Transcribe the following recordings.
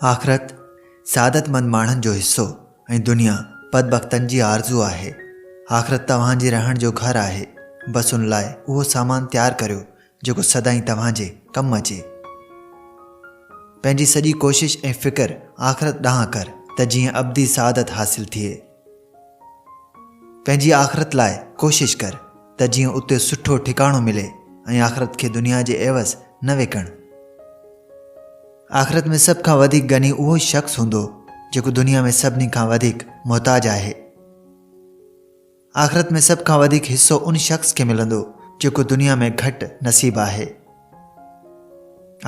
आख़िरत सादतमंद माण्हुनि जो हिस्सो ऐं दुनिया बदबख़्तनि जी आरज़ू आहे। आख़िरत तव्हांजे रहण जो घर आहे। बस उन लाइ उहो सामान तैयार करियो जेको सदाईं तव्हांजे कमु अचे। पंहिंजी सॼी कोशिश ऐं फ़िक्र आख़िरत ॾांहुं कर त जीअं अब्दी सादत हासिल थिए। पंहिंजी आख़िरत लाइ कोशिश कर त जीअं उते सुठो ठिकाणो मिले ऐं आख़िरत खे दुनिया जे एवज़ न विकण। आख़िरत में सभ खां वधीक गनी उहो शख़्स हूंदो जेको दुनिया में सभिनी खां वधीक मुहताज आहे। आख़िरत में सभ खां वधीक हिस्सो उन शख़्स खे मिलंदो जेको दुनिया में घटि नसीब आहे।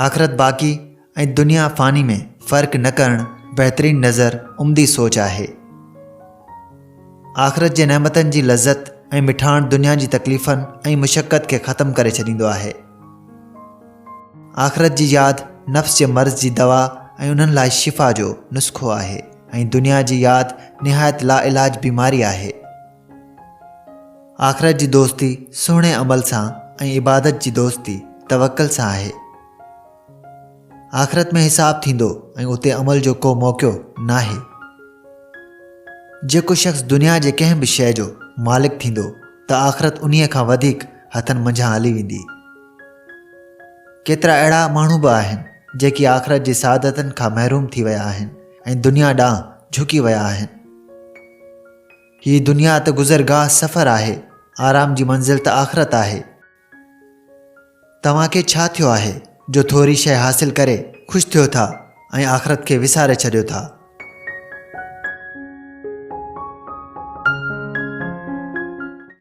आख़िरत बाक़ी ऐं दुनिया फ़ानी में फ़र्क़ु न करणु बहितरीन नज़र उम्दी सोच आहे। आख़िरत जे नेमतनि जी लज़्ज़त ऐं मिठाण दुनिया जी तकलीफ़नि ऐं मुशक़त खे ख़त्म करे छॾींदो आहे। आख़िरत जी यादि नफ़्स जे मर्ज़ जी दवा ऐं उन्हनि लाइ शिफ़ा जो नुस्ख़ो आहे ऐं दुनिया जी यादि निहायत लाइलाज बीमारी आहे। आख़िरत जी दोस्ती सुहिणे अमल सां ऐं इबादत जी दोस्ती तवक्कुल सां आहे। आख़िरत में हिसाब थींदो ऐं उते अमल जो को मौक़ो नाहे। जेको शख़्स दुनिया जे कंहिं बि शइ जो मालिक थींदो त आख़िरत उन्हीअ खां वधीक हथनि मंझां हली वेंदी। केतिरा अहिड़ा माण्हू बि आहिनि जेकी आख़िरत जी सादतनि खां महरूम थी विया आहिनि ऐं दुनिया ॾांहुं झुकी विया आहिनि। हीअ दुनिया त गुज़रगाह सफ़र आहे, आराम जी मंज़िल त आख़िरत आहे। तव्हांखे छा थियो आहे जो थोरी शइ हासिल करे ख़ुशि थियो था ऐं आख़िरत खे विसारे छॾियो था।